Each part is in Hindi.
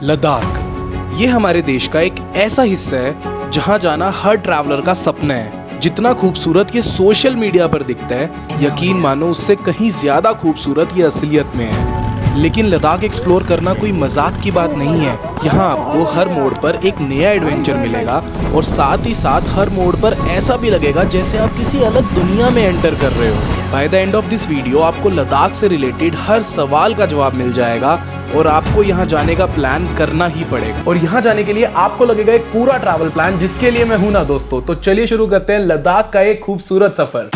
लद्दाख ये हमारे देश का एक ऐसा हिस्सा है जहां जाना हर ट्रैवलर का सपना है। जितना खूबसूरत ये सोशल मीडिया पर दिखता है, यकीन मानो उससे कहीं ज्यादा खूबसूरत ये असलियत में है। लेकिन लद्दाख एक्सप्लोर करना कोई मजाक की बात नहीं है। यहाँ आपको हर मोड़ पर एक नया एडवेंचर मिलेगा और साथ ही साथ हर मोड़ पर ऐसा भी लगेगा जैसे आप किसी अलग दुनिया में एंटर कर रहे हो। By the end of this video आपको लद्दाख से रिलेटेड हर सवाल का जवाब मिल जाएगा और आपको यहाँ जाने का प्लान करना ही पड़ेगा। और यहाँ जाने के लिए आपको लगेगा एक पूरा ट्रैवल प्लान, जिसके लिए मैं हूं ना दोस्तों। तो चलिए शुरू करते हैं लद्दाख का एक खूबसूरत सफर।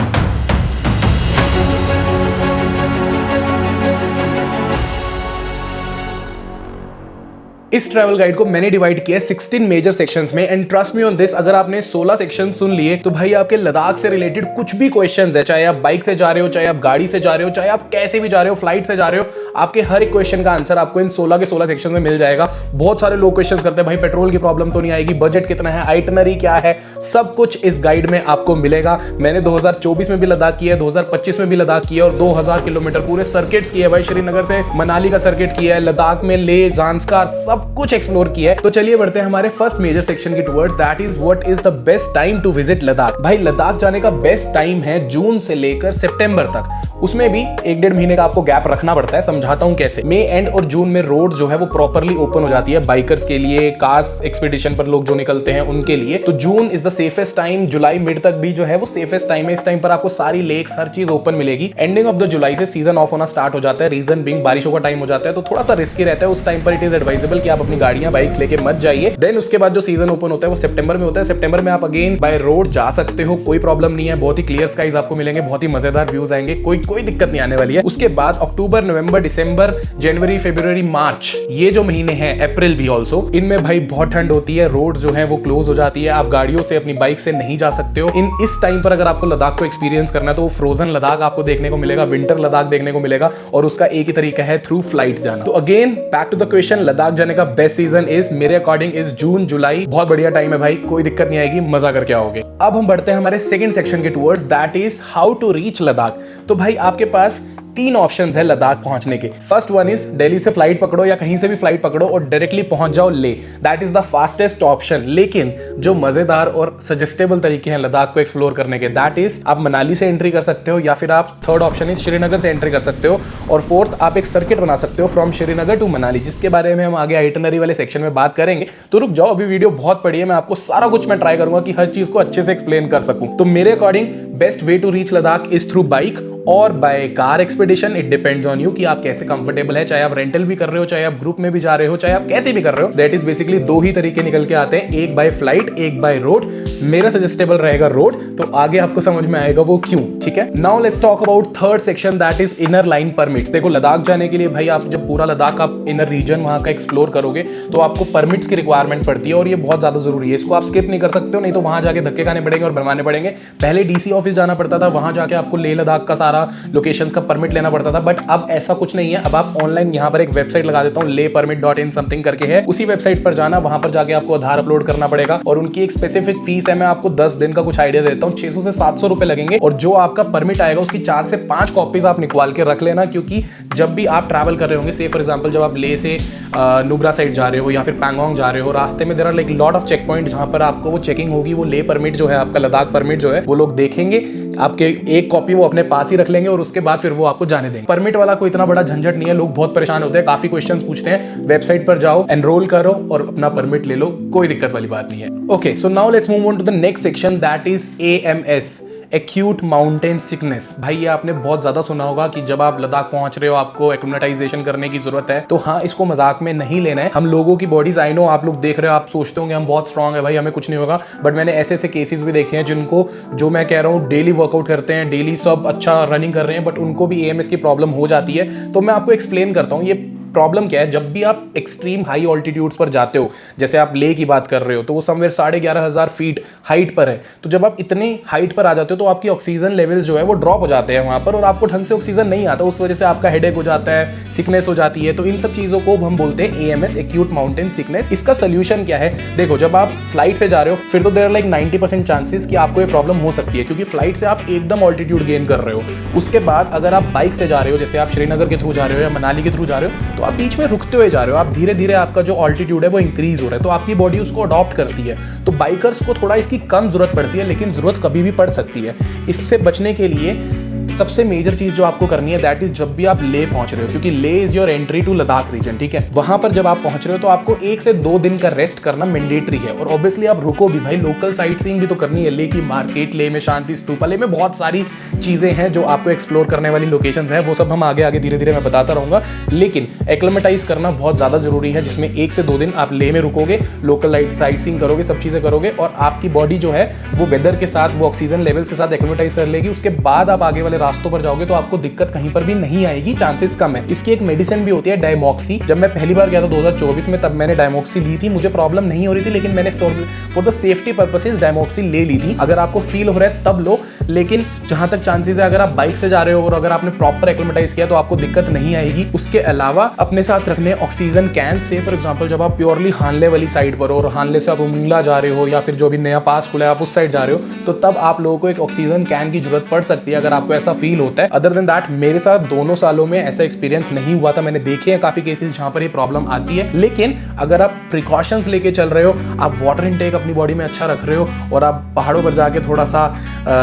इस ट्रैवल गाइड को मैंने डिवाइड किया 16 मेजर सेक्शंस में, and trust me on this, अगर आपने 16 सेक्शन सुन लिए तो भाई आपके लद्दाख से रिलेटेड कुछ भी क्वेश्चंस है, चाहे आप बाइक से जा रहे हो, चाहे आप गाड़ी से जा रहे हो, चाहे आप कैसे भी जा रहे हो, फ्लाइट से जा रहे हो, आपके हर एक क्वेश्चन का आंसर आपको इन 16 के 16 सेक्शन में मिल जाएगा। बहुत सारे लोग क्वेश्चन करते हैं भाई पेट्रोल की प्रॉब्लम तो नहीं आएगी, बजट कितना है, आइटनरी क्या है, सब कुछ इस गाइड में आपको मिलेगा। मैंने 2024 में भी लद्दाख किया है, 2025 में भी लद्दाख किया और 2000 किलोमीटर पूरे सर्किट्स किए भाई। श्रीनगर से मनाली का सर्किट किया है, लद्दाख में लेह, ज़ांस्कार सब कुछ एक्सप्लोर किया है। तो चलिए बढ़ते हैं हमारे फर्स्ट मेजर सेक्शन की towards, that is what is the best time to visit Ladakh. भाई लद्दाख जाने का बेस्ट टाइम है जून से लेकर सितंबर तक। उसमें भी 1-1.5 महीने का आपको गैप रखना पड़ता है। समझाता हूं कैसे। मई एंड और जून में रोड जो है वो प्रॉपर्ली ओपन हो जाती है बाइकर्स के लिए, कार्स एक्सपीडिशन पर लोग जो निकलते हैं उनके लिए। तो June is the safest time. July mid तक भी जो है वो सेफेस्ट टाइम है। इस टाइम पर आपको सारी लेक्स हर चीज ओपन मिलेगी। एंडिंग ऑफ द जुलाई से सीजन ऑफ होना स्टार्ट हो जाता है। रीजन बीइंग बारिशों का टाइम हो जाता है तो थोड़ा सा रिस्की रहता है। उस टाइम पर इट इज एडवाइजेबल कि आप अपनी गाड़ियां बाइक्स लेके मत जाइए। देन उसके बाद जो सीजन ओपन होता है वो सितंबर में होता है। सितंबर में आप अगेन बाय रोड जा सकते हो, कोई प्रॉब्लम नहीं है। बहुत ही क्लियर स्काइज आपको मिलेंगे, बहुत ही मजेदार व्यूज आएंगे, कोई दिक्कत नहीं आने वाली है। उसके बाद अक्टूबर, नवंबर, दिसंबर, जनवरी, फरवरी, मार्च, ये जो महीने हैं, अप्रैल भी ऑल्सो, इनमें भाई बहुत ठंड होती है। रोड जो है वो क्लोज हो जाती है। आप गाड़ियों से, अपनी बाइक से नहीं जा सकते हो। इस टाइम पर अगर आपको लद्दाख को एक्सपीरियंस करना है तो वो फ्रोजन लद्दाख आपको देखने को मिलेगा, विंटर लद्दाख देखने को मिलेगा और उसका एक ही तरीका है थ्रू फ्लाइट जाना। तो again back to the question, Ladakh जाने का बेस्ट सीजन इज मेरे अकॉर्डिंग इज जून जुलाई। बहुत बढ़िया टाइम है भाई, कोई दिक्कत नहीं आएगी, मजा करके आओगे। अब हम बढ़ते हैं हमारे सेकंड सेक्शन के towards, that is how to reach Ladakh. तो भाई आपके पास 3 ऑप्शंस है लद्दाख पहुंचने के। फर्स्ट वन इज दिल्ली से फ्लाइट पकड़ो या कहीं से भी फ्लाइट पकड़ो और डायरेक्टली पहुंच जाओ ले। That is the fastest option. लेकिन जो मजेदार और सजेस्टेबल तरीके हैं लद्दाख को एक्सप्लोर करने के, दैट इज आप मनाली से एंट्री कर सकते हो या फिर आप थर्ड ऑप्शन इज श्रीनगर से एंट्री कर सकते हो और फोर्थ आप एक सर्किट बना सकते हो फ्रॉम श्रीनगर टू मनाली, जिसके बारे में हम आगे आइटनरी वाले सेक्शन में बात करेंगे। तो रुक जाओ, अभी वीडियो बहुत बड़ी है, मैं आपको सारा कुछ मैं ट्राई करूंगा कि हर चीज को अच्छे से एक्सप्लेन कर सकूं। तो मेरे according best way to reach Ladakh is through bike और by car expedition. It depends on you कि आप कैसे कंफर्टेबल है, चाहे आप रेंटल भी कर रहे हो, चाहे आप ग्रुप में भी जा रहे हो, चाहे आप कैसे भी कर रहे हो। दैट इज बेसिकली 2 ही तरीके निकल के आते हैं, एक बाय फ्लाइट, एक बाय रोड। मेरा सजेस्टेबल रहेगा रोड, तो आगे आपको समझ में आएगा वो क्यों। ठीक है, now let's talk about third section, that is inner line permits. देखो लद्दाख जाने के लिए भाई आप जब पूरा लद्दाख आप इनर रीजन वहां का एक्सप्लोर करोगे तो आपको परमिट्स की रिक्वायरमेंट पड़ती है और ये बहुत ज्यादा जरूरी है। इसको आप स्किप नहीं कर सकते हो, नहीं तो वहां जाके धक्के खाने पड़ेंगे और बनवाने पड़ेंगे। पहले डीसी ऑफिस जाना पड़ता था, वहां जाके आपको लेह लद्दाख का सारा लोकेशन का परमिट लेना पड़ता था, बट अब ऐसा कुछ नहीं है। अब आप ऑनलाइन यहाँ पर एक वेबसाइट लगा देता हूँ, lehpermit.in समथिंग करके है। उसी वेबसाइट पर जाना, वहां पर जाके आपको आधार अपलोड करना पड़ेगा और उनकी एक स्पेसिफिक फीस है। मैं आपको 10 दिन का कुछ आइडिया देता हूँ, 600 से 700 रुपए लगेंगे और जो आपका परमिट आएगा उसकी 4 से 5 कॉपीज आप निकाल के रख लेना, क्योंकि जब भी आप ट्रैवल कर रहे होंगे, से फॉर एग्जांपल जब आप लेह से नुब्रा साइड जा रहे हो या फिर पैंगोंग जा रहे हो, रास्ते में there are like lot of check point जहां पर आपको वो चेकिंग होगी। वो लेह परमिट जो है, आपका लद्दाख परमिट जो है, वो लोग देखेंगे, आपके एक कॉपी वो अपने पास ही रख लेंगे और उसके बाद फिर वो आपको जाने देंगे। परमिट वाला कोई इतना बड़ा झंझट नहीं है, लोग बहुत परेशान होते हैं, काफी क्वेश्चंस पूछते हैं। वेबसाइट पर जाओ, एनरोल करो और अपना परमिट ले लो, कोई दिक्कत वाली बात नहीं है। Okay, so now let's move on to the next section, that is AMS, acute mountain sickness. भाई ये आपने बहुत ज्यादा सुना होगा कि जब आप लद्दाख पहुंच रहे हो आपको एक्लिमेटाइजेशन करने की जरूरत है। तो हाँ, इसको मजाक में नहीं लेना है। हम लोगों की बॉडीज, आई नो आप लोग देख रहे हो, आप सोचते होंगे हम बहुत स्ट्रांग है भाई, हमें कुछ नहीं होगा, बट मैंने ऐसे ऐसे केसेस भी देखे हैं जिनको, जो मैं कह रहा हूँ डेली वर्कआउट करते हैं, डेली सब अच्छा रनिंग कर रहे हैं, बट उनको भी AMS की प्रॉब्लम हो जाती है। तो मैं आपको एक्सप्लेन करता हूँ ये प्रॉब्लम क्या है। जब भी आप एक्सट्रीम हाई ऑल्टीट्यूड्स पर जाते हो, जैसे आप लेह की बात कर रहे हो, तो वो समवेयर 11,500 फीट हाइट पर है। तो जब आप इतनी हाइट पर आ जाते हो तो आपकी ऑक्सीजन लेवल्स जो है वो ड्रॉप हो जाते हैं वहां पर और आपको ढंग से ऑक्सीजन नहीं आता, उस वजह से आपका हेडेक हो जाता है, सिकनेस हो जाती है। तो इन सब चीजों को हम बोलते हैं AMS, एक्यूट माउंटेन सिकनेस। इसका सोल्यूशन क्या है? देखो, जब आप फ्लाइट से जा रहे हो फिर तो देयर लाइक 90% चांसेस कि आपको ये प्रॉब्लम हो सकती है, क्योंकि फ्लाइट से आप एकदम ऑल्टीट्यूड गेन कर रहे हो। उसके बाद अगर आप बाइक से जा रहे हो, जैसे आप श्रीनगर के थ्रू जा रहे हो या मनाली के थ्रू जा रहे हो, तो आप बीच में रुकते हुए जा रहे हो, आप धीरे धीरे आपका जो ऑल्टीट्यूड है वो इंक्रीज हो रहा है, तो आपकी बॉडी उसको अडॉप्ट करती है। तो बाइकर्स को थोड़ा इसकी कम जरूरत पड़ती है, लेकिन जरूरत कभी भी पड़ सकती है। इससे बचने के लिए सबसे मेजर चीज जो आपको करनी है दैट इज जब भी आप ले पहुंच रहे हो, क्योंकि Leh is your entry to Ladakh region, ठीक है। वहां पर जब आप पहुंच रहे हो तो आपको 1 से 2 दिन का रेस्ट करना मैंडेटरी है। और ऑब्वियसली आप रुको भी भाई, लोकल साइट सीइंग भी तो करनी है। ले की मार्केट, ले में शांति स्तूपा, ले में बहुत सारी चीजें हैं जो आपको एक्सप्लोर करने वाली लोकेशंस है, वो सब हम आगे आगे धीरे धीरे मैं बताता रहूंगा। लेकिन एक्लेमेटाइज करना बहुत ज्यादा जरूरी है, जिसमें 1 से 2 दिन आप ले में रुकोगे, लोकल साइट सीइंग करोगे, सब चीजें करोगे, और आपकी बॉडी जो है वो वेदर के साथ, वो ऑक्सीजन लेवल्स के साथ एक्लेमेटाइज कर लेगी। उसके बाद आप आगे वाले रास्तों पर जाओगे तो आपको दिक्कत कहीं पर भी नहीं आएगी, चांसेस कम है। इसकी एक मेडिसिन भी होती है डायमॉक्सी। जब मैं पहली बार गया था 2024 में, तब मैंने डायमॉक्सी ली थी, मुझे प्रॉब्लम नहीं हो रही थी, लेकिन मैंने फॉर द सेफ्टी पर्पसेस डायमॉक्सी ले ली थी। अगर आपको फील हो रहा है तब लो, लेकिन जहां तक चांसेस है, अगर आप बाइक से जा रहे हो और अगर आपने प्रॉपर एक्लेमेटाइज किया तो आपको दिक्कत नहीं आएगी। उसके अलावा अपने साथ रखने oxygen can say, for example जब आप प्योरली हानले वाली साइड पर हो और हानले से आप उमंगला जा रहे हो या फिर जो भी नया पास खुला है आप उस साइड जा रहे हो, तो तब आप लोगों को एक ऑक्सीजन कैन की जरूरत पड़ सकती है, अगर आपको ऐसा फील होता है। अदर देन दैट मेरे साथ दोनों सालों में ऐसा एक्सपीरियंस नहीं हुआ था। मैंने देखे हैं काफी केसेस जहां पर ये प्रॉब्लम आती है, लेकिन अगर आप प्रिकॉशंस लेके चल रहे हो, आप वाटर इनटेक अपनी बॉडी में अच्छा रख रहे हो और आप पहाड़ों पर जाके थोड़ा सा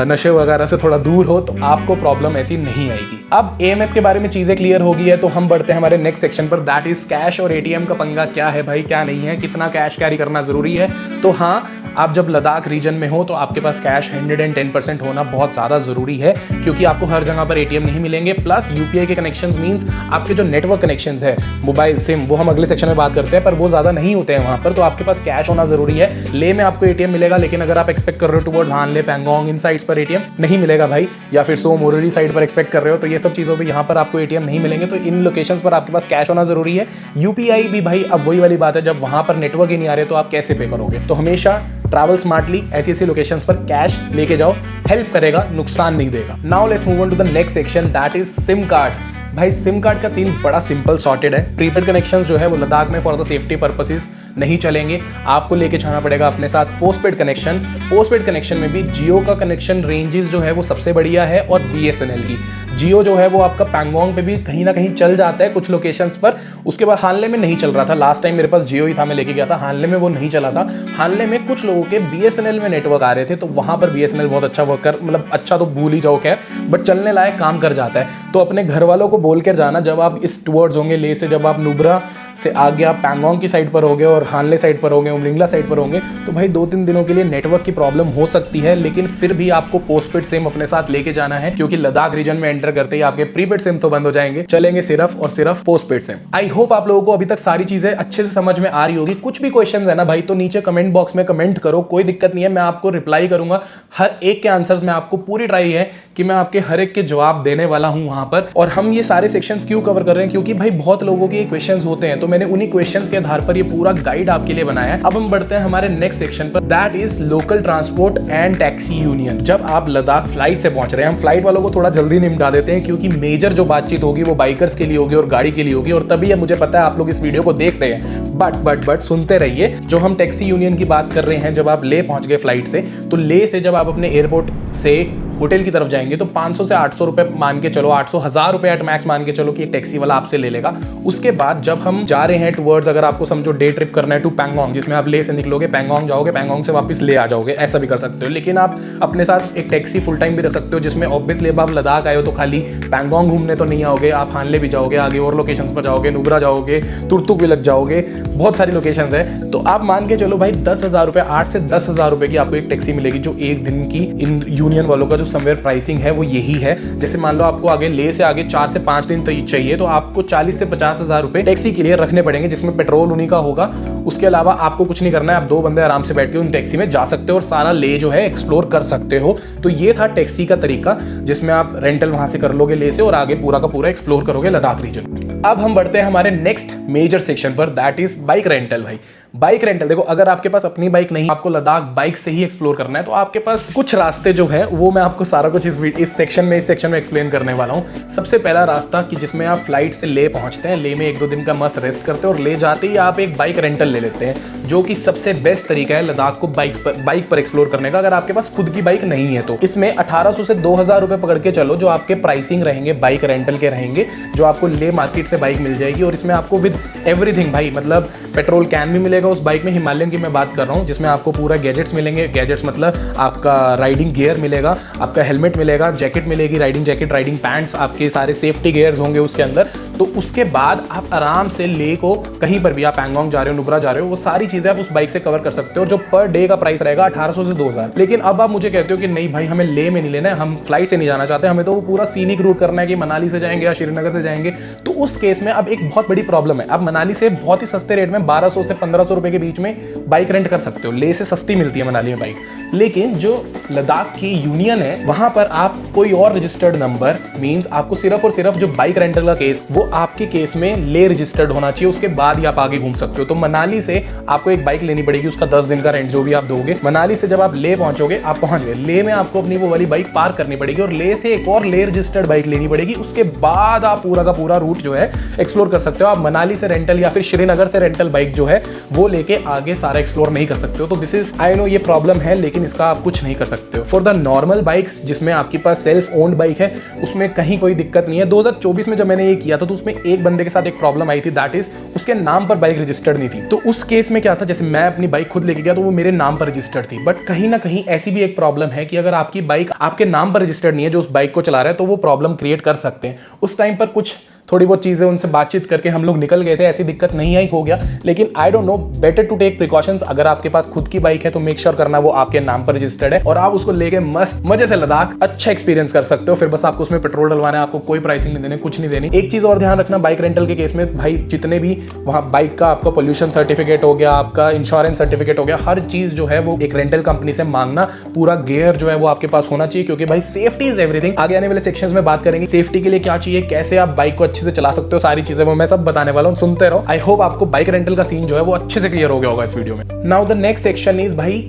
नशे वगैरह से थोड़ा दूर हो, तो आपको प्रॉब्लम ऐसी नहीं आएगी। अब एएमएस के बारे में चीजें क्लियर हो गई है, तो हम बढ़ते हैं हमारे नेक्स्ट सेक्शन पर, दैट इज कैश और एटीएम का पंगा क्या है भाई, क्या नहीं है, कितना कैश कैरी करना जरूरी है। तो हाँ, आप जब लद्दाख रीजन में हो तो आपके पास कैश 110% होना बहुत ज़्यादा ज़रूरी है, क्योंकि आपको हर जगह पर एटीएम नहीं मिलेंगे। प्लस यूपीआई के कनेक्शंस मींस आपके जो नेटवर्क कनेक्शंस है, मोबाइल सिम, वो हम अगले सेक्शन में बात करते हैं, पर वो ज़्यादा नहीं होते हैं वहाँ पर, तो आपके पास कैश होना ज़रूरी है। ले में आपको एटीएम मिलेगा, लेकिन अगर आप एक्सपेक्ट कर रहे हो टुवर्ड्स हानले, पैंगोंग, इन साइड्स पर एटीएम नहीं मिलेगा भाई, या फिर सो मोरेली साइड पर एक्सपेक्ट कर रहे हो, तो ये सब चीज़ों पर यहाँ पर आपको एटीएम नहीं मिलेंगे। तो इन लोकेशंस पर आपके पास कैश होना ज़रूरी है। यूपीआई भी भाई अब वही वाली बात है, जब वहाँ पर नेटवर्क ही नहीं आ रहे तो आप कैसे पे करोगे। तो हमेशा ट्रैवल स्मार्टली, ऐसी ऐसी लोकेशंस पर कैश लेके जाओ, हेल्प करेगा, नुकसान नहीं देगा। Now let's move on to the next section, that is sim card. भाई सिम कार्ड का सीन बड़ा सिंपल सॉर्टेड है। प्रीपेड कनेक्शंस जो है वो लद्दाख में फॉर द सेफ्टी पर्पसेस नहीं चलेंगे, आपको लेके जाना पड़ेगा अपने साथ पोस्टपेड कनेक्शन। पोस्टपेड कनेक्शन में भी जियो का कनेक्शन रेंजेस जो है वो सबसे बढ़िया है, और बीएसएनएल की। जियो जो है वो आपका पैंगोंग पे भी कहीं ना कहीं चल जाता है कुछ लोकेशंस पर, उसके बाद हानले में नहीं चल रहा था। लास्ट टाइम मेरे पास जियो ही था, मैं लेके गया था, हानले में वो नहीं चला था। हानले में कुछ लोगों के बीएसएनएल में नेटवर्क आ रहे थे, तो वहां पर बीएसएनएल बहुत अच्छा वर्क कर, मतलब अच्छा तो भूल ही जाओ खैर, बट चलने लायक काम कर जाता है। तो अपने घर वालों को बोल कर जाना, जब आप इस टुवर्ड्स होंगे ले से, जब आप नुब्रा से आगे आप पैंगोंग की साइड पर होंगे और हानले साइड पर होंगे, उमलिंगला साइड पर होंगे, तो भाई 2-3 दिनों के लिए नेटवर्क की प्रॉब्लम हो सकती है, लेकिन फिर भी आपको पोस्टपेड सिम अपने साथ लेके जाना है, क्योंकि लद्दाख रीजन में एंटर करते ही आपके प्रीपेड सिम तो बंद हो जाएंगे, चलेंगे सिर्फ और सिर्फ पोस्टपेड सिम। आई होप आप लोगों को अभी तक सारी चीजें अच्छे से समझ में आ रही होगी। कुछ भी क्वेश्चंस है ना भाई, तो नीचे कमेंट बॉक्स में कमेंट करो, कोई दिक्कत नहीं है, मैं आपको रिप्लाई करूंगा। हर एक के आंसर्स में आपको पूरी ट्राई है कि मैं आपके हर एक के जवाब देने वाला हूं वहां पर। और हम ये सारे सेक्शंस क्यों कवर कर रहे हैं, क्योंकि भाई बहुत लोगों के क्वेश्चंस होते हैं, तो मैंने उन्हीं क्वेश्चंस के आधार पर ये पूरा गाइड आपके लिए बनाया है। अब हम बढ़ते हैं हमारे नेक्स्ट सेक्शन पर, that is local transport and taxi union. जब आप लद्दाख फ्लाइट से पहुंच रहे हैं, हम फ्लाइट वालों को थोड़ा जल्दी निपटा देते हैं, क्योंकि मेजर जो बातचीत होगी वो बाइकर्स के लिए होगी और गाड़ी के लिए होगी, और तभी मुझे पता है आप लोग इस वीडियो को देख रहे हैं। बट सुनते रहिए। जो हम टैक्सी यूनियन की बात कर रहे हैं, जब आप ले पहुंच गए फ्लाइट से, तो ले से जब आप अपने एयरपोर्ट से होटल की तरफ जाएंगे तो 500 से 800 रुपए मान के चलो, 800 1000 रुपए एट मैक्स मान के चलो कि एक टैक्सी वाला आपसे ले लेगा। उसके बाद जब हम जा रहे हैं टुवर्ड्स, अगर आपको समझो डे ट्रिप करना है टू पैंगोंग, जिसमें आप ले से निकलोगे, पैंगोंग जाओगे, पैंगोंग से वापस ले आ जाओगे, ऐसा भी कर सकते हो। लेकिन आप अपने साथ एक टैक्सी फुल टाइम भी रख सकते हो, जिसमें ऑब्वियसली अब आप लद्दाख आए हो तो खाली पैंगोंग घूमने तो नहीं आओगे, आप हानले भी जाओगे, आगे और लोकेशंस पर जाओगे, नुब्रा जाओगे, तुर्तुक भी लग जाओगे, बहुत सारी लोकेशंस है। तो आप मान के चलो भाई 10,000 रुपए, 8 से 10,000 रुपए की आपको एक टैक्सी मिलेगी, जो एक दिन की इन यूनियन वालों का जो समवेयर प्राइसिंग है वो यही है। जैसे मान लो आपको आगे ले से आगे 4 से 5 दिन तो चाहिए, तो आपको 40 से 50,000 रुपए टैक्सी के लिए रखने पड़ेंगे, जिसमें पेट्रोल उन्हीं का होगा। उसके अलावा आपको कुछ नहीं करना है, आप 2 बंदे आराम से बैठ के उन टैक्सी में जा सकते हो और सारा ले जो है एक्सप्लोर कर सकते हो। तो ये था टैक्सी का तरीका, जिसमें आप रेंटल वहां से कर लोगे ले से, और आगे पूरा का पूरा एक्सप्लोर करोगे लद्दाख रीजन। अब हम बढ़ते हैं हमारे नेक्स्ट मेजर सेक्शन पर, दैट इज बाइक रेंटल। भाई बाइक रेंटल, देखो अगर आपके पास अपनी बाइक नहीं, आपको लद्दाख बाइक से ही एक्सप्लोर करना है, तो आपके पास कुछ रास्ते जो है वो मैं आपको सारा कुछ इस सेक्शन में एक्सप्लेन करने वाला हूँ। सबसे पहला रास्ता कि जिसमें आप फ्लाइट से ले पहुंचते हैं, ले में 1-2 दिन का मस्त रेस्ट करते हैं और ले जाते ही आप एक बाइक रेंटल ले लेते हैं, जो कि सबसे बेस्ट तरीका है लद्दाख को बाइक पर एक्सप्लोर करने का, अगर आपके पास खुद की बाइक नहीं है तो। इसमें 1800 से 2000 रुपए पकड़ के चलो जो आपके प्राइसिंग रहेंगे बाइक रेंटल के रहेंगे, जो आपको ले मार्केट से बाइक मिल जाएगी। और इसमें आपको विद एवरीथिंग भाई, मतलब पेट्रोल कैन भी मिलेगा उस बाइक में, हिमालयन की मैं बात कर रहा हूँ, जिसमें आपको पूरा गैजेट्स मिलेंगे। गैजेट्स मतलब आपका राइडिंग गियर मिलेगा, आपका हेलमेट मिलेगा, जैकेट मिलेगी, राइडिंग जैकेट, राइडिंग पैंट्स, आपके सारे सेफ्टी गियर्स होंगे उसके अंदर। तो उसके बाद आप आराम से ले को कहीं पर भी, आप पैंगोंग जा रहे हो, नुब्रा जा रहे हो, वो सारी चीजें आप उस बाइक से कवर कर सकते हो, जो पर डे का प्राइस रहेगा 1800 से 2000। लेकिन अब आप मुझे कहते हो कि नहीं भाई हमें ले में नहीं लेना है, हम फ्लाइट से नहीं जाना चाहते, हमें तो वो पूरा सीनिक रूट करना है कि मनाली से जाएंगे या श्रीनगर से जाएंगे। तो उस केस में अब एक बहुत बड़ी प्रॉब्लम है, आप मनाली से बहुत ही सस्ते रेट में 1200 से 1500 रुपए के बीच में बाइक रेंट कर सकते हो, ले से सस्ती मिलती है मनाली में बाइक। लेकिन जो लद्दाख की यूनियन है वहां पर आप कोई और रजिस्टर्ड नंबर, मींस आपको सिर्फ और सिर्फ जो बाइक रेंटल का केस, वो आपके केस में ले रजिस्टर्ड होना चाहिए, उसके बाद ही आप आगे घूम सकते हो। तो मनाली से आपको एक बाइक लेनी पड़ेगी, उसका 10 दिन का रेंट जो भी आप दोगे। मनाली से जब आप ले पहुंचोगे, आप पहुंच गए, ले में आपको अपनी वो वाली बाइक पार्क करनी पड़ेगी और ले से एक और ले रजिस्टर्ड बाइक लेनी पड़ेगी। उसके बाद आप पूरा का पूरा रूट जो है एक्सप्लोर कर सकते हो। आप मनाली से रेंटल या फिर श्रीनगर से रेंटल बाइक जो है वो लेके आगे सारा एक्सप्लोर नहीं कर सकते हो। तो दिस इज, आई नो ये प्रॉब्लम है, लेकिन इसका आप कुछ नहीं कर सकते हो। फॉर द नॉर्मल बाइक्स जिसमें आपके पास सेल्फ ओन्ड बाइक है, उसमें कहीं कोई दिक्कत नहीं है। 2024 में जब मैंने ये किया था तो उसमें एक बंदे के साथ एक प्रॉब्लम आई थी, दैट इज उसके नाम पर बाइक रजिस्टर्ड नहीं थी। तो उस केस में क्या था, जैसे मैं अपनी बाइक खुद लेके गया तो वो मेरे नाम पर रजिस्टर्ड थी, बट कहीं ना कहीं ऐसी भी एक प्रॉब्लम है कि अगर आपकी बाइक आपके नाम पर रजिस्टर्ड नहीं है, जो उस बाइक को चला रहा है, तो वो प्रॉब्लम क्रिएट कर सकते हैं। उस टाइम पर कुछ थोड़ी बहुत चीजें उनसे बातचीत करके हम लोग निकल गए थे, ऐसी दिक्कत नहीं आई, हो गया। लेकिन I don't know, better to take precautions. अगर आपके पास खुद की बाइक है तो मेक श्योर करना वो आपके नाम पर रजिस्टर्ड है और आप उसको लेके मस्त मजे से लद्दाख अच्छा एक्सपीरियंस कर सकते हो। फिर बस आपको उसमें पेट्रोल डलवाना है, आपको कोई प्राइसिंग नहीं देनी, कुछ नहीं देनी। एक चीज और ध्यान रखना बाइक रेंटल के केस में भाई, जितने भी वहां बाइक का आपका पोल्यूशन सर्टिफिकेट हो गया, आपका इंश्योरेंस सर्टिफिकेट हो गया, हर चीज जो है वो एक रेंटल कंपनी से मांगना। पूरा गियर जो है वो आपके पास होना चाहिए, क्योंकि भाई सेफ्टी इज एवरीथिंग। आगे आने वाले सेक्शंस में बात करेंगे सेफ्टी के लिए क्या चाहिए, कैसे आप बाइक को अच्छे से चला सकते हो, सारी चीजें वो मैं सब बताने वाला हूं, सुनते रहो। आई होप आपको बाइक रेंटल का सीन जो है वो अच्छे से क्लियर हो गया होगा इस वीडियो में। Now the next section is भाई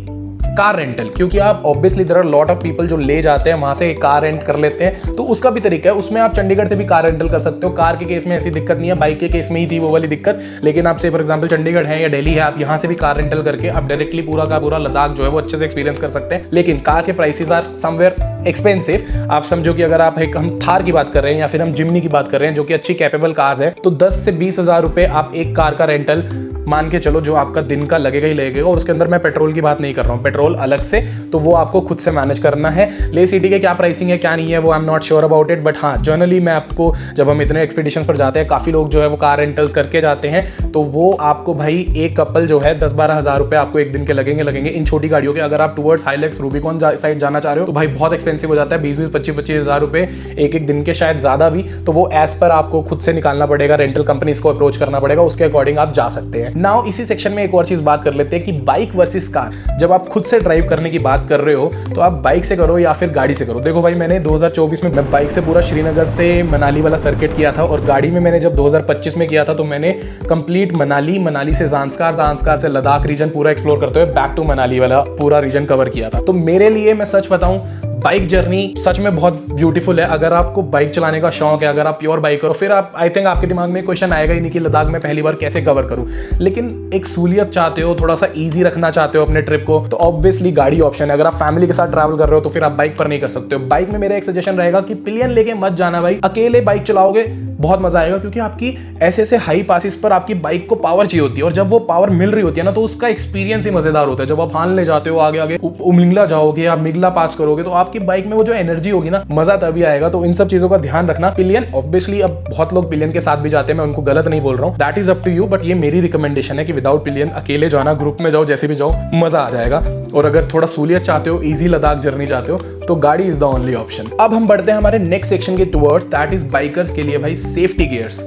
कार रेंटल, क्योंकि आप obviously there are lot of people जो ले जाते हैं वहां से कार रेंट कर लेते हैं, तो उसका भी तरीका है। उसमें आप चंडीगढ़ से भी कार रेंटल कर सकते हो। कार के केस में ऐसी दिक्कत नहीं है, बाइक के केस में ही थी वो वाली दिक्कत। लेकिन आप से फॉर एग्जांपल चंडीगढ़ है या दिल्ली है, आप यहां से भी कार रेंटल करके आप डायरेक्टली पूरा का पूरा लद्दाख जो है वो अच्छे से एक्सपीरियंस कर सकते हैं। लेकिन कार के प्राइसेस आर समवेयर एक्सपेंसिव। आप समझो कि अगर आप हम थार की बात कर रहे हैं या फिर हम जिम्नी की बात कर रहे हैं, जो कि अच्छी कैपेबल कार्स है, तो 10 से 20 हजार रुपए आप एक कार का रेंटल मान के चलो, जो आपका दिन का लगेगा ही लगेगा। और उसके अंदर मैं पेट्रोल की बात नहीं कर रहा हूँ, पेट्रोल अलग से, तो वो आपको खुद से मैनेज करना है। ले सिटी के क्या प्राइसिंग है क्या नहीं है वो I am not sure about it, but हाँ जनरली मैं आपको, जब हम इतने एक्सपीडिशंस पर जाते हैं, काफ़ी लोग जो है वो कार रेंटल्स करके जाते हैं, तो वो आपको भाई एक कपल जो है 10-12 हज़ार रुपये आपको एक दिन के लगेंगे इन छोटी गाड़ियों के। अगर आप टुवर्ड्स हाईलैक्स रूबिकॉन साइड जाना चाह रहे हो तो भाई बहुत एक्सपेंसिव हो जाता है, 20-20, 25-25 हज़ार रुपये एक दिन के, शायद ज़्यादा भी। तो वो एज पर आपको खुद से निकालना पड़ेगा, रेंटल कंपनीज को अप्रोच करना पड़ेगा, उसके अकॉर्डिंग आप जा सकते हैं। नाउ इसी सेक्शन में एक और चीज बात कर लेते हैं कि बाइक वर्सेस कार। जब आप खुद से ड्राइव करने की बात कर रहे हो तो आप बाइक से करो या फिर गाड़ी से करो। देखो भाई, मैंने 2024 में मैं बाइक से पूरा श्रीनगर से मनाली वाला सर्किट किया था, और गाड़ी में मैंने जब 2025 में किया था तो मैंने कंप्लीट मनाली से ज़ांस्कार से लद्दाख रीजन पूरा एक्सप्लोर करते हुए बैक टू मनाली वाला पूरा रीजन कवर किया था। तो मेरे लिए मैं सच बताऊं, बाइक जर्नी सच में बहुत ब्यूटीफुल है। अगर आपको बाइक चलाने का शौक है, अगर आप प्योर बाइकर हो, फिर आप, आई थिंक आपके दिमाग में क्वेश्चन आएगा ही नहीं कि लद्दाख में पहली बार कैसे कवर करूं। लेकिन एक सहूलियत चाहते हो, थोड़ा सा इजी रखना चाहते हो अपने ट्रिप को, तो ऑब्वियसली गाड़ी ऑप्शन है। अगर आप फैमिली के साथ ट्रैवल कर रहे हो तो फिर आप बाइक पर नहीं कर सकते हो। बाइक में मेरा एक सजेशन रहेगा कि पिलियन लेके मत जाना भाई। अकेले बाइक चलाओगे बहुत मजा आएगा, क्योंकि आपकी ऐसे हाई पासिस पर आपकी बाइक को पावर चाहिए होती है, और जब वो पावर मिल रही होती है ना, तो उसका एक्सपीरियंस ही मजेदार होता है। जब आप हान ले जाते हो आगे उमलिंगला जाओगे, आप मिगला पास करोगे, तो आपकी बाइक में वो जो एनर्जी होगी ना, मजा तभी आएगा। तो इन सब चीजों का ध्यान रखना। पिलियन ऑब्वियसली, अब बहुत लोग पिलियन के साथ भी जाते हैं, मैं उनको गलत नहीं बोल रहा हूँ, that is up to you, but ये मेरी रिकमेंडेशन है कि विदाउट पिलियन अकेले जाना, ग्रुप में जाओ, जैसे भी जाओ, मजा आ जाएगा। और अगर थोड़ा सहूलियत चाहते हो, इजी लद्दाख जर्नी चाहते हो, तो गाड़ी इज द ओनली ऑप्शन। अब हम बढ़ते हैं हमारे नेक्स्ट सेक्शन के टुवर्ड्स, दैट इज बाइकर्स के लिए भाई सेफ्टी गियर्स।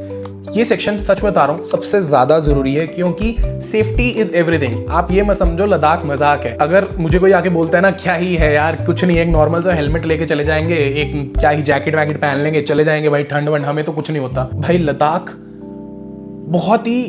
ये सेक्शन सच में बता रहा हूं सबसे ज्यादा जरूरी है, क्योंकि सेफ्टी इज एवरीथिंग। आप ये मत समझो लद्दाख मजाक है। अगर मुझे कोई आके बोलता है ना, क्या ही है यार, कुछ नहीं, एक नॉर्मल सा हेलमेट लेके चले जाएंगे, एक क्या ही जैकेट वैकेट पहन लेंगे, चले जाएंगे भाई, ठंड वंड हमें तो कुछ नहीं होता। भाई लद्दाख बहुत ही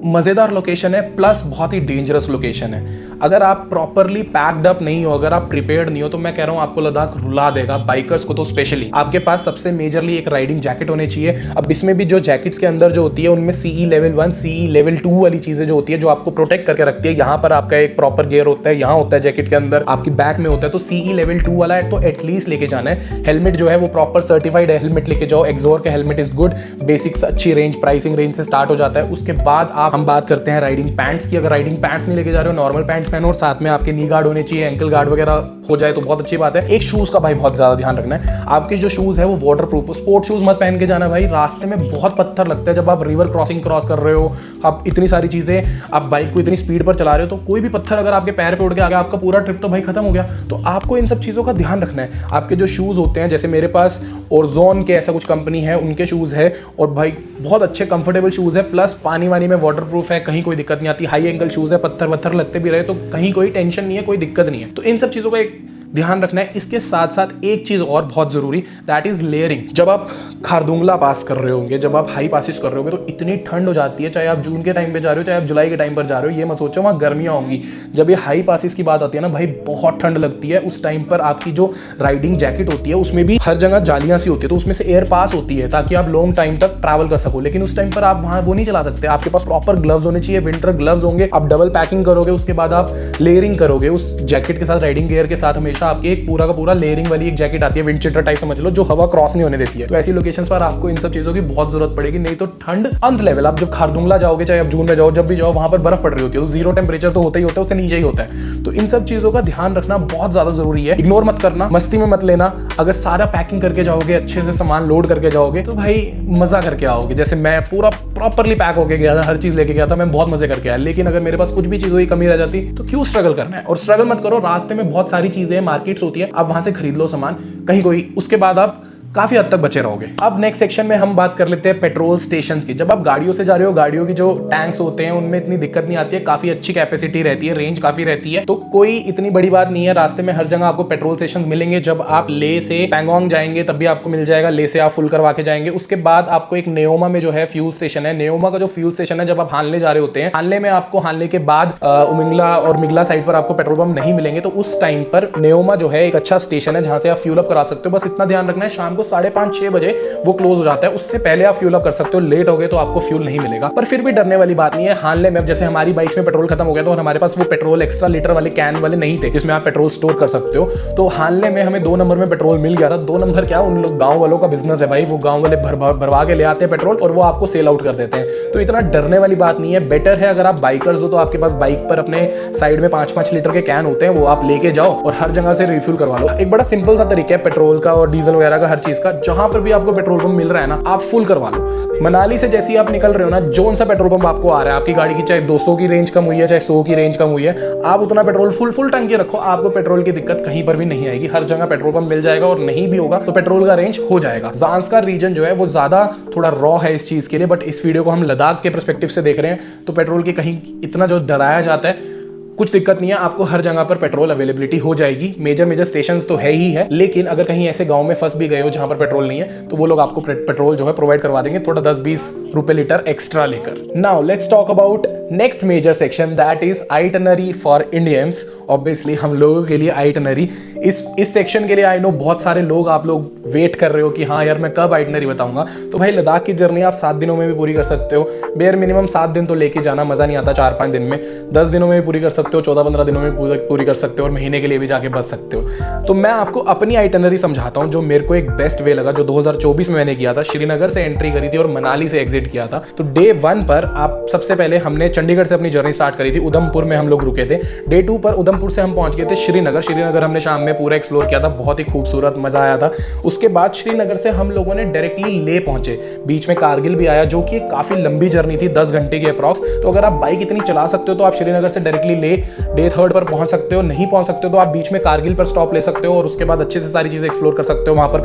मज़ेदार लोकेशन है प्लस बहुत ही डेंजरस लोकेशन है। अगर आप प्रॉपरली पैक्ड अप नहीं हो, अगर आप प्रिपेयर्ड नहीं हो, तो मैं कह रहा हूँ आपको लद्दाख रुला देगा, बाइकर्स को तो स्पेशली। आपके पास सबसे मेजरली एक राइडिंग जैकेट होनी चाहिए। अब इसमें भी जो जैकेट्स के अंदर जो होती है उनमें CE लेवल 1 CE लेवल 2 वाली चीज़ें जो होती है, जो आपको प्रोटेक्ट करके रखती है। यहाँ पर आपका एक प्रॉपर गियर होता है, यहाँ होता है जैकेट के अंदर, आपकी बैक में होता है। तो CE लेवल 2 वाला है तो एटलीस्ट लेके जाना है। हेलमेट जो है वो प्रॉपर सर्टिफाइड हेलमेट लेके जाओ। एक्सोर का हेलमेट इज गुड, बेसिक्स अच्छी रेंज, प्राइसिंग रेंज से स्टार्ट हो जाता है। उसके बाद हम बात करते हैं राइडिंग पैंट्स की। अगर राइडिंग पैंट्स नहीं लेके जा रहे हो, नॉर्मल पैंट्स पहनो और साथ में आपके नी गार्ड होने चाहिए, एंकल गार्ड वगैरह हो जाए तो बहुत अच्छी बात है। एक शूज का भाई बहुत ज्यादा ध्यान रखना है। आपके जो शूज है वो वाटर प्रूफ, स्पोर्ट शूज मत पहन के जाना भाई। रास्ते में बहुत पत्थर लगता है जब आप रिवर क्रॉसिंग क्रॉस कर रहे हो, आप इतनी सारी चीजें, आप बाइक को इतनी स्पीड पर चला रहे हो, तो कोई भी पत्थर अगर आपके पैर पे उड़ के आ गया, आपका पूरा ट्रिप तो भाई खत्म हो गया। तो आपको इन सब चीजों का ध्यान रखना है। आपके जो शूज होते हैं, जैसे मेरे पास ओरजोन के ऐसा कुछ कंपनी है, उनके शूज है और भाई बहुत अच्छे कंफर्टेबल शूज है, प्लस पानी वानी में वाटर प्रूफ है, कहीं कोई दिक्कत नहीं आती। हाई एंकल शूज है, पत्थर वत्थर लगते भी रहे तो कहीं कोई टेंशन नहीं है, कोई दिक्कत नहीं है। तो इन सब चीजों का एक ध्यान रखना है। इसके साथ साथ एक चीज और बहुत जरूरी, दैट इज लेयरिंग। जब आप खारदुंगला पास कर रहे होंगे, जब आप हाई पासिस कर रहे होंगे, तो इतनी ठंड हो जाती है, चाहे आप जून के टाइम पे जा रहे हो, चाहे आप जुलाई के टाइम पर जा रहे हो। ये मत सोचो वहाँ गर्मियाँ होंगी। जब ये हाई पासिस की बात आती है ना भाई, बहुत ठंड लगती है। उस टाइम पर आपकी जो राइडिंग जैकेट होती है उसमें भी हर जगह जालियां सी होती है, तो उसमें से एयर पास होती है ताकि आप लॉन्ग टाइम तक ट्रैवल कर सको। लेकिन उस टाइम पर आप वहाँ वो नहीं चला सकते। आपके पास प्रॉपर ग्लव्स होने चाहिए, विंटर ग्लव्स होंगे। आप डबल पैकिंग करोगे, उसके बाद आप लेयरिंग करोगे उस जैकेट के साथ, राइडिंग गियर के साथ। हमेशा आपके एक पूरा का पूरा लेयरिंग वाली एक जैकेट आती है, विंड चीटर टाइप समझ लो, जो हवा क्रॉस नहीं होने देती है। तो ऐसी लोकेशंस पर आपको इन सब चीजों की बहुत जरूरत पड़ेगी, नहीं तो ठंड अंत लेवल। आप जब खारदुंगला जाओगे, चाहे आप जून में जाओ, जब भी जाओ, वहां पर बर्फ पड़ रही होती है, तो जीरो टेम्परेचर तो होता ही होता है, उससे नीचे ही होता है। तो इन सब चीजों का ध्यान रखना बहुत ज्यादा जरूरी है। इग्नोर मत करना, मस्ती में मत लेना। अगर सारा पैकिंग करके जाओगे, अच्छे से सामान लोड करके जाओगे, तो भाई मजा करके आओगे। जैसे मैं पूरा प्रॉपरली पैक होके गया था, हर चीज लेके गया था, मैं बहुत मजे करके आया। लेकिन अगर मेरे पास कुछ भी चीजों की कमी रह जाती तो क्यों स्ट्रगल करना है। और स्ट्रगल मत करो, रास्ते में बहुत सारी चीजें, मार्केट्स होती है, आप वहां से खरीद लो सामान कहीं कोई, उसके बाद आप काफी हद तक बचे रहोगे। अब नेक्स्ट सेक्शन में हम बात कर लेते हैं पेट्रोल स्टेशंस की। जब आप गाड़ियों से जा रहे हो, गाड़ियों की जो टैंक्स होते हैं उनमें इतनी दिक्कत नहीं आती है, काफी अच्छी कैपेसिटी रहती है, रेंज काफी रहती है, तो कोई इतनी बड़ी बात नहीं है। रास्ते में हर जगह आपको पेट्रोल स्टेशन मिलेंगे। जब आप ले से पैंगोंग जाएंगे तब भी आपको मिल जाएगा, ले से आप फुल करवा के जाएंगे। उसके बाद आपको एक नेओमा में जो है फ्यूल स्टेशन है, नेओमा का जो फ्यूल स्टेशन है, जब आप हानले जा रहे होते हैं, हानले में आपको, हानले के बाद उमिंगला और मिगला साइड पर आपको पेट्रोल पंप नहीं मिलेंगे, तो उस टाइम पर नेओमा जो है एक अच्छा स्टेशन है जहां से आप फ्यूल अप करा सकते हो। बस इतना ध्यान रखना है, शाम को 5:30-6 बजे वो क्लोज हो जाता है, उससे पहले आप फ्यूल अप कर सकते हो। लेट हो गए तो आपको फ्यूल नहीं मिलेगा, पर फिर भी डरने वाली बात नहीं है। हानले में जैसे हमारी बाइक्स में पेट्रोल खत्म हो गया तो, और हमारे पास वो पेट्रोल एक्स्ट्रा लीटर वाले कैन वाले नहीं थे जिसमें आप पेट्रोल स्टोर कर सकते हो, तो हानले में हमें 2 नंबर में पेट्रोल मिल गया था। 2 नंबर क्या, उन लोग गांव वालों का बिजनेस है भाई, वो गांव वाले भरवा के ले आते हैं पेट्रोल और वो आपको सेल आउट कर देते हैं। तो इतना डरने वाली बात नहीं है। बेटर है अगर आप बाइकर्स हो तो आपके पास बाइक पर अपने साइड में 5-5 लीटर के कैन होते हैं, वो आप लेके जाओ और हर जगह से रिफ्यूल करवा लो। एक बड़ा सिंपल सा तरीका है पेट्रोल का और डीजल वगैरह का, हर चीज का। जहां पर भी आपको पेट्रोल पंप मिल रहा है ना, आप फुल करवा लो। मनाली से जैसे ही आप निकल रहे हो ना, जोन सा पेट्रोल पंप आपको आ रहा है, आपकी गाड़ी की चाहे 200 की रेंज कम हुई है, चाहे 100 की रेंज कम हुई है, आप उतना पेट्रोल फुल टंकी रखो, आपको पेट्रोल की दिक्कत कहीं पर भी नहीं आएगी। हर जगह पेट्रोल पंप मिल जाएगा, और नहीं भी होगा तो पेट्रोल का रेंज हो जाएगा। ज़ांस्कर रीजन जो है वो ज्यादा थोड़ा रॉ है इस चीज के लिए, बट इस वीडियो को हम लद्दाख के पर्सपेक्टिव से देख रहे हैं, तो पेट्रोल की कहीं इतना जो डराया जाता है, कुछ दिक्कत नहीं है। आपको हर जगह पर पेट्रोल अवेलेबिलिटी हो जाएगी। मेजर स्टेशंस तो है ही है, लेकिन अगर कहीं ऐसे गांव में फंस भी गए हो जहां पर पेट्रोल नहीं है, तो वो लोग आपको पेट्रोल जो है प्रोवाइड करवा देंगे, थोड़ा 10-20 रुपए लीटर एक्स्ट्रा लेकर। Now let's talk about next major section, that is itinerary for Indians. Obviously हम लोगों के लिए आइटनरी, इस सेक्शन के लिए आई नो बहुत सारे लोग, आप लोग वेट कर रहे हो कि हाँ यार मैं कब आइटनरी बताऊंगा। तो भाई लद्दाख की जर्नी आप 7 दिनों में भी पूरी कर सकते हो। बेयर मिनिमम 7 दिन तो लेके जाना, मजा नहीं आता 4-5 दिन में। 10 दिनों में भी पूरी कर सकते हो, 14-15 दिनों में पूरी कर सकते हो, और महीने के लिए भी जाके बच सकते हो। तो मैं आपको अपनी आइटनरी समझाता हूँ, जो मेरे को एक बेस्ट वे लगा, जो 2024 में मैंने किया था। श्रीनगर से एंट्री करी थी और मनाली से एग्जिट किया था। तो डे 1 पर आप सबसे पहले हमने चंडीगढ़ से अपनी जर्नी स्टार्ट करी थी, उधमपुर में हम लोग रुके थे। डे 2 पर उधमपुर से हम पहुंच गए थे श्रीनगर हमने शाम में पूरा एक्सप्लोर किया था, बहुत ही खूबसूरत, मजा आया था। उसके बाद श्रीनगर से हम लोगों ने डायरेक्टली ले पहुंचे, बीच में कारगिल भी आया, जो कि काफी लंबी जर्नी थी, 10 घंटे की अप्रॉक्स। तो अगर आप बाइक इतनी चला सकते हो तो आप श्रीनगर से डायरेक्टली ले डे 3 पर पहुंच सकते हो। नहीं पहुंच सकते हो तो आप बीच में कारगिल पर स्टॉप ले सकते हो और उसके बाद अच्छे से सारी चीजें एक्सप्लोर कर सकते हो। वहां पर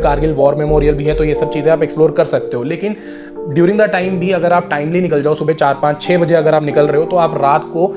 कारगिल वॉर मेमोरियल भी है, तो ये सब चीजें आप एक्सप्लोर कर सकते हो। लेकिन ड्यूरिंग द टाइम भी अगर आप टाइमली निकल जाओ, सुबह 4-5-6 बजे अगर आप निकल रहे हो, तो आप रात को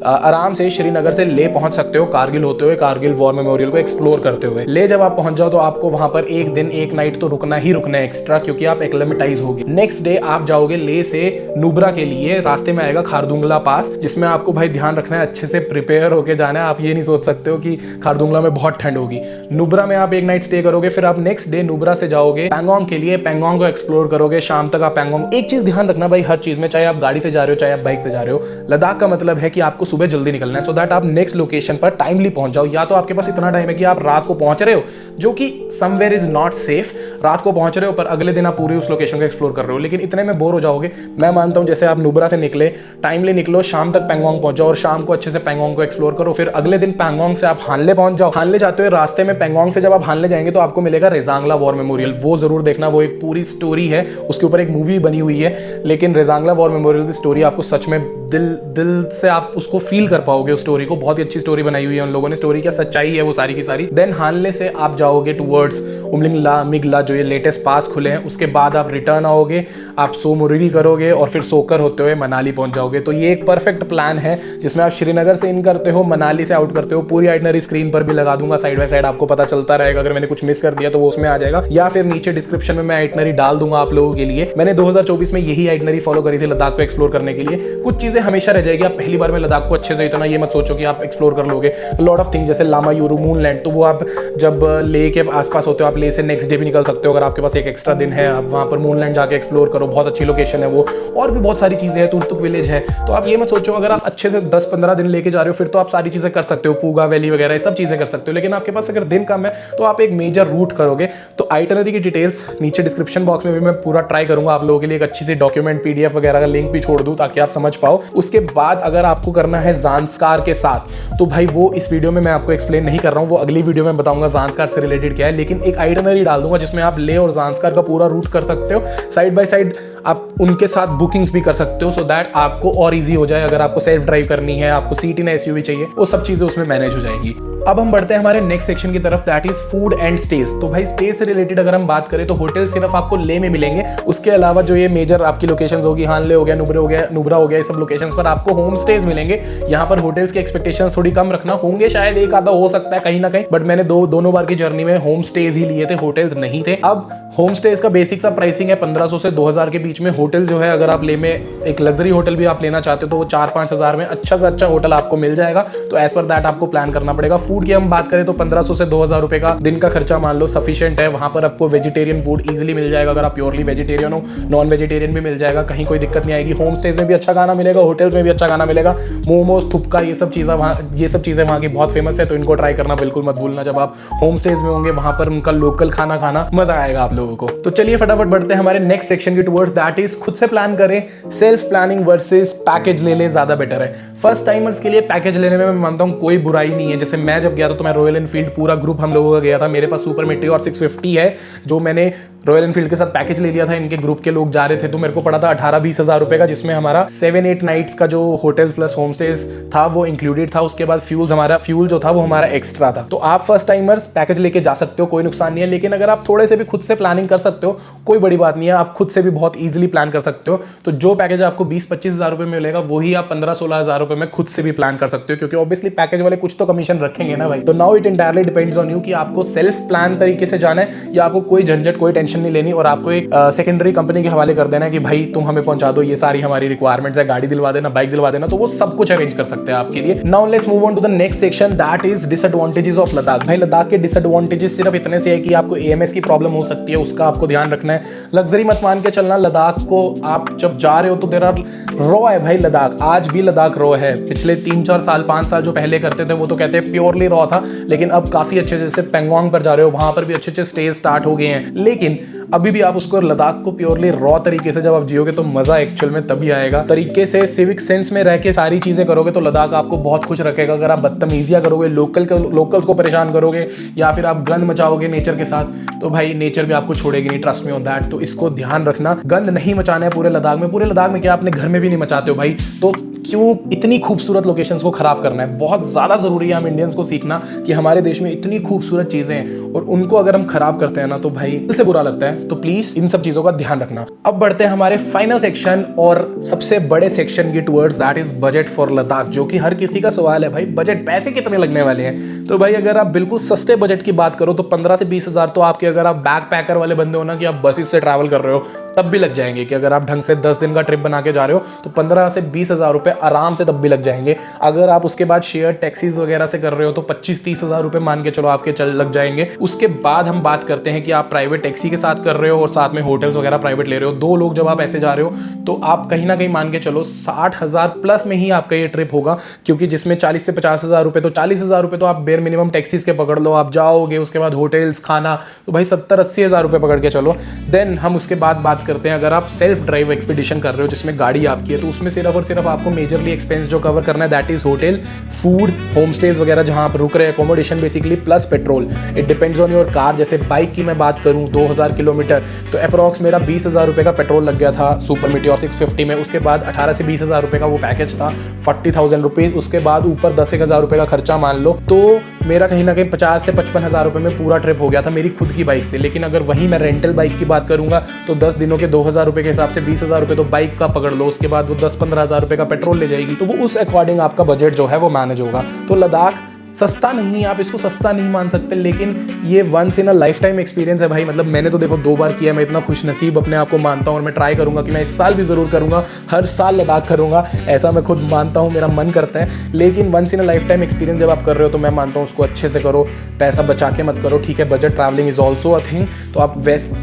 आराम से श्रीनगर से ले पहुंच सकते हो कारगिल होते हुए, कारगिल वॉर मेमोरियल को एक्सप्लोर करते हुए। ले जब आप पहुंच जाओ तो आपको वहां पर एक दिन एक नाइट तो रुकना ही रुकना है एक्स्ट्रा, क्योंकि आप एक्लेमेटाइज होगे। नेक्स्ट डे आप जाओगे ले से नुब्रा के लिए, रास्ते में आएगा खारदुंगला पास, जिसमें आपको भाई ध्यान रखना है, अच्छे से प्रिपेयर होके जाना है। आप ये नहीं सोच सकते हो कि खारदुंगला में बहुत ठंड होगी। नुब्रा में आप एक नाइट स्टे करोगे, फिर आप नेक्स्ट डे नुब्रा से जाओगे पैंगोंग के लिए, पैंगोंग को एक्सप्लोर करोगे। शाम तक आप पैंगोंग, एक चीज ध्यान रखना भाई हर चीज में, चाहे आप गाड़ी से जा रहे हो चाहे आप बाइक से जा रहे हो, लद्दाख का मतलब है कि आपको सुबह जल्दी निकलना है, सो दैट आप नेक्स्ट लोकेशन पर टाइमली पहुंच जाओ। या तो आपके पास इतना टाइम है कि आप रात को पहुंच रहे हो, जो कि समवेयर इज नॉट सेफ, रात को पहुंच रहे हो पर अगले दिन आप पूरी उस लोकेशन को एक्सप्लोर कर रहे हो, लेकिन इतने में बोर हो जाओगे। मैं मानता हूं जैसे आप नुब्रा से निकले, टाइमली निकलो, शाम तक पैंगोंग पहुंचो और शाम को अच्छे से पैंगोंग को एक्सप्लोर करो। फिर अगले दिन पैंगोंग से आप हानले पहुंच जाओ। हानले जाते हुए रास्ते में पैंगोंग से जब आप हानले जाएंगे तो आपको मिलेगा रेजांगला वॉर मेमोरियल, वो जरूर देखना, वो एक पूरी स्टोरी है, उसके ऊपर एक मूवी बनी हुई है। लेकिन रेजांगला वॉर मेमोरियल की स्टोरी आपको सच में दिल से आप उसको फील कर पाओगे। उस स्टोरी को बहुत ही अच्छी स्टोरी बनाई हुई है उन लोगों ने, स्टोरी क्या सच्चाई है वो सारी की सारी। देन हानले से आप जाओगे टुवर्ड्स उमलिंगला मिगला, जो ये लेटेस्ट पास खुले हैं। उसके बाद आप रिटर्न आओगे, आप सो मुरिरी करोगे और फिर सोकर होते हुए मनाली पहुंच जाओगे। तो ये एक परफेक्ट प्लान है जिसमें आप श्रीनगर से इन करते हो, मनाली से आउट करते हो। पूरी आइटनरी स्क्रीन पर भी लगा दूंगा, साइड बाय साइड आपको पता चलता रहेगा। अगर मैंने कुछ मिस कर दिया तो वो उसमें आ जाएगा, या फिर नीचे डिस्क्रिप्शन में मैं आइटनरी डाल दूंगा आप लोगों के लिए। मैंने 2024 में यही आइटनरी फॉलो करी थी लद्दाख को एक्सप्लोर करने के लिए। कुछ चीजें हमेशा रह जाएगी, आप पहली बार में लद्दाख को अच्छे से इतना ये मत सोचो कि आप एक्सप्लोर कर लोगे। लॉट ऑफ थिंग्स जैसे लामा यूरू, मूनलैंड, तो वो आप जब ले के आसपास होते हो, आप ले से नेक्स्ट डे भी निकल सकते हो अगर आपके पास एक एक्स्ट्रा दिन है। आप वहां पर मूनलैंड जाके एक्सप्लोर करो, बहुत अच्छी लोकेशन है वो। और भी बहुत सारी चीजें हैं, तुर्तुक विलेज है। तो आप ये मत सोचो अगर आप अच्छे से 10-15 दिन लेके जा रहे हो फिर तो आप सारी चीजें कर सकते हो, पूगा वैली वगैरह सब चीजें कर सकते हो। लेकिन आपके पास अगर दिन कम है तो आप एक मेजर रूट करोगे। तो आइटनरी की डिटेल्स नीचे डिस्क्रिप्शन बॉक्स में भी मैं पूरा ट्राई करूंगा आप लोगों के लिए एक अच्छी सी डॉक्यूमेंट PDF वगैरह का लिंक भी छोड़ दूं ताकि आप समझ पाओ। उसके बाद अगर आपको करना है ज़ांस्कार के साथ, तो भाई वो इस वीडियो में मैं आपको एक्सप्लेन नहीं कर रहा हूं, वो अगली वीडियो में बताऊंगा ज़ांस्कार से रिलेटेड क्या है। लेकिन एक आइटनरी डाल दूंगा जिसमें आप ले और ज़ांस्कार का पूरा रूट कर सकते हो, साइड बाय साइड आप उनके साथ बुकिंग्स भी कर सकते हो, सो दैट आपको और ईजी हो जाए। अगर आपको सेल्फ ड्राइव करनी है, आपको सीटी ना SUV चाहिए, वो सब चीज़ें उसमें मैनेज हो जाएंगी। अब हम बढ़ते हैं हमारे नेक्स्ट सेक्शन की तरफ, that is food and stage. तो भाई स्टे से रिलेटेड अगर हम बात करें तो होटल सिर्फ आपको ले में मिलेंगे, उसके अलावा जो ये मेजर आपकी लोकेशंस होगी, हानले हो गया, नुब्रा हो गया, ये सब लोकेशंस पर आपको होम स्टेज मिलेंगे। यहाँ पर होटल्स की एक्सपेक्टेशंस थोड़ी कम रखना, होंगे शायद एक आधा हो सकता है कहीं ना कहीं, बट मैंने दोनों बार की जर्नी में होम स्टेज ही लिए थे, होटल्स नहीं थे। अब होम स्टेज का बेसिक सा प्राइसिंग है 1500 से 2000 के बीच में। होटल जो है अगर आप ले में एक लग्जरी होटल भी आप लेना चाहते हो तो वो 4-5 हज़ार में अच्छा से अच्छा होटल आपको मिल जाएगा। तो एज पर दैट आपको प्लान करना पड़ेगा। फूड की हम बात करें तो 1500 से 2000 रुपए का दिन का खर्चा मान लो सफिशिएंट है। वहां पर आपको वेजिटेरियन फूड इजीली मिल जाएगा अगर आप प्योरली वेजिटेरियन हो, नॉन वेजिटेरियन भी मिल जाएगा, कहीं कोई दिक्कत नहीं आएगी। होम स्टेज में भी अच्छा खाना मिलेगा, होटल्स में भी अच्छा खाना मिलेगा। मोमोज, थुपका, ये सब चीज़ें वहाँ की बहुत फेमस है, तो इनको ट्राई करना बिल्कुल मत भूलना। जब आप होम स्टेज में होंगे वहां पर उनका लोकल खाना खाना मजा आएगा आप लोगों को। तो चलिए फटाफट बढ़ते हैं हमारे नेक्स्ट सेक्शन की टुवर्ड्स, दैट इज खुद से प्लान करें, सेल्फ प्लानिंग वर्सेस पैकेज ले लें, ज्यादा बेटर है। फर्स्ट टाइमर्स के लिए पैकेज लेने में मैं मानता हूं कोई बुराई नहीं है। जैसे मैं जब गया था तो मैं रॉयल एनफील्ड पूरा ग्रुप हम लोगों का गया था, मेरे पास सुपर मेट्रो और 650 है जो मैंने रॉयल एनफील्ड के साथ पैकेज ले लिया था। इनके ग्रुप के लोग जा रहे थे तो मेरे को पड़ा था 18-20 हज़ार रुपए का, जिसमें हमारा 7-8 नाइट्स का जो होटल प्लस होम स्टेज था वो इंक्लूडेड था। उसके बाद फ्यूल जो था वो हमारा एक्स्ट्रा था। तो आप फर्स्ट टाइमर्स पैकेज लेके जा सकते हो, कोई नुकसान नहीं है। लेकिन अगर आप थोड़े से भी खुद से प्लानिंग कर सकते हो कोई बड़ी बात नहीं है, आप खुद से भी बहुत ईजिली प्लान कर सकते हो। तो जो पैकेज आपको 20-25 हज़ार रुपए में मिलेगा वही आप 15-16 हज़ार रुपए में खुद से भी प्लान कर सकते हो, क्योंकि ऑब्वियसली पैकेज वाले कुछ तो कमीशन रखेंगे ना भाई। तो now it entirely depends on you कि आपको सेल्फ प्लान तरीके से जाना है या आपको कोई झंझट कोई टेंशन नहीं लेनी और आपको एक सेकेंडरी कंपनी के हवाले कर देना है कि भाई तुम हमें पहुंचा दो, ये सारी हमारी रिक्वायरमेंट्स है, गाड़ी दिलवा देना, बाइक दिलवा देना, तो वो सब कुछ अरेंज कर सकते हैं आपके लिए। Now let's move on to the next section, that is disadvantages of Ladakh. भाई लद्दाख के डिसएडवांटेजेस सिर्फ इतने से है कि आपको AMS की प्रॉब्लम हो सकती है, उसका आपको ध्यान रखना है। लग्जरी मत मान के चलना, लद्दाख को आप जब जा रहे हो तो देर आर रॉ है भाई लद्दाख, आज भी लद्दाख रॉ है। पिछले 3-4 साल 5 साल जो पहले करते थे वो तो कहते हैं प्योरली रॉ था, लेकिन अब काफी अच्छे, जैसे पैंगोंग पर जा रहे हो वहां पर भी अच्छे स्टेज स्टार्ट हो गए हैं। लेकिन अभी भी आप उसको लद्दाख को प्योरली रॉ तरीके से जब आप जियोगे तो मजा एक्चुअल में तभी आएगा। तरीके से सिविक सेंस में रह के सारी चीजें करोगे तो लद्दाख आपको बहुत खुश रखेगा। अगर आप बदतमीजियां करोगे, लोकल्स को परेशान करोगे या फिर आप गंद मचाओगे नेचर के साथ, तो भाई नेचर भी आपको छोड़ेगी नहीं, ट्रस्ट मी ऑन दैट। तो इसको ध्यान रखना, गंद नहीं मचाना है पूरे लद्दाख में। पूरे लद्दाख में क्या अपने घर में भी नहीं मचाते हो भाई, तो क्यों इतनी खूबसूरत लोकेशंस को खराब करना है। बहुत ज़्यादा ज़रूरी है हम इंडियंस को सीखना कि हमारे देश में इतनी खूबसूरत चीज़ें हैं और उनको अगर हम खराब करते हैं ना तो भाई दिल से बुरा लगता है। है, तो प्लीज इन सब चीजों का ध्यान रखना। अब बढ़ते हैं हमारे फाइनल सेक्शन और सबसे बड़े सेक्शन की towards, that is budget for Ladakh, जो कि हर किसी का सवाल है भाई, बजट पैसे कितने लगने वाले हैं। तो भाई अगर आप बिल्कुल सस्ते बजट की बात करो तो 15 से 20 हजार तो आपके, अगर आप बैक पैकर वाले बंदे हो ना कि आप बसेस से ट्रैवल कर रहे हो, तब भी लग जाएंगे। कि अगर आप ढंग से 10 दिन का ट्रिप बना के जा रहे हो तो 15 से 20 हजार रुपए आराम से तब भी लग जाएंगे। अगर आप उसके बाद शेयर टैक्सीज वगैरह से कर रहे हो तो 25-30 हजार रुपए मान के चलो आपके चल लग जाएंगे। उसके बाद हम बात करते हैं कि आप प्राइवेट टैक्सी के साथ कर रहे हो और साथ में होटल्स वगैरह प्राइवेट ले रहे हो, 2 लोग जब आप ऐसे जा रहे हो तो आप कहीं ना कहीं मान के चलो 60 हजार प्लस में ही आपका ये ट्रिप होगा। क्योंकि जिसमें 40 से 50 हजार रुपए, तो 40 हजार रुपए तो आप बेर मिनिमम टैक्सीज के पकड़ लो, आप जाओगे, उसके बाद होटल्स, खाना, तो भाई 70-80 हजार रुपए पकड़ के चलो। देन हम उसके बाद बात करते हैं, अगर आप सेल्फ ड्राइव एक्सपीडिशन कर रहे हो जिसमें गाड़ी आपकी है, तो उसमें सिर्फ और सिर्फ आपको मेजरली एक्सपेंस जो कवर करना है that is hotel, food, home stage वगैरह जहां आप रुक रहे हैं, accommodation basically, plus petrol. It depends on your car. जैसे बाइक की मैं बात करूं 2000 किलोमीटर तो अप्रॉक्स मेरा 20 हजार रुपए का पेट्रोल लग गया था सुपर मीटियोर 650 में। उसके बाद 18 से 20 हजार रुपए का वो पैकेज था, 40,000 रुपीज। उसके बाद ऊपर 10-1 हजार रुपए का खर्चा मान लो, तो मेरा कहीं ना कहीं 50 से 55 हजार रुपए में पूरा ट्रिप हो गया था मेरी खुद की बाइक से। लेकिन अगर वहीं मैं रेंटल बाइक की बात करूंगा तो 10 दिनों के 2000 रुपए के हिसाब से 20 हजार रुपए तो बाइक का पकड़ लो, उसके बाद वो 10-15 हजार रुपए का पेट्रोल ले जाएगी। तो वो उस अकॉर्डिंग आपका बजट जो है वो मैनेज होगा। तो लद्दाख सस्ता नहीं, आप इसको सस्ता नहीं मान सकते, लेकिन ये once in a life time experience है भाई। मतलब मैंने तो देखो 2 बार किया, मैं इतना खुश नसीब अपने आप को मानता हूँ और मैं ट्राई करूंगा कि मैं इस साल भी जरूर करूंगा, हर साल लद्दाख करूंगा, ऐसा मैं खुद मानता हूँ, मेरा मन करता है। लेकिन once in a life time experience जब आप कर रहे हो तो मैं मानता हूँ उसको अच्छे से करो, पैसा बचा के मत करो, ठीक है। Budget travelling is also a thing, तो आप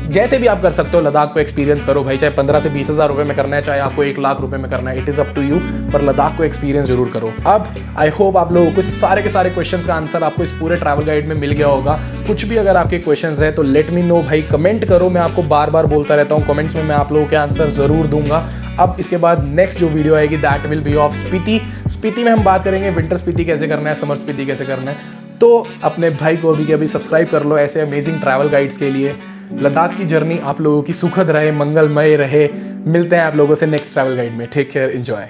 जैसे भी आप कर सकते हो लद्दाख को एक्सपीरियंस करो भाई, चाहे 15 से 20 हजार रुपए में करना है, चाहे आपको 1 लाख रुपए में करना है, it is up to you, पर लद्दाख को एक्सपीरियंस जरूर करो। अब आई होप आप लोगों को सारे के सारे क्वेश्चंस का आंसर आपको इस पूरे ट्रैवल गाइड में मिल गया होगा। कुछ भी अगर आपके क्वेश्चंस हैं तो लेट मी नो भाई, कमेंट करो, मैं आपको बार बार बोलता रहता हूं कमेंट्स में, मैं आप लोगों के आंसर जरूर दूंगा। अब इसके बाद नेक्स्ट जो वीडियो आएगी that will be of Spiti. Spiti में हम बात करेंगे विंटर स्पीति कैसे करना है, समर स्पीति कैसे करना है। तो अपने भाई को अभी सब्सक्राइब कर लो ऐसे अमेजिंग ट्रैवल गाइड्स के लिए। लद्दाख की जर्नी आप लोगों की सुखद रहे, मंगलमय रहे। मिलते हैं आप लोगों से नेक्स्ट ट्रैवल गाइड में। Take care, enjoy.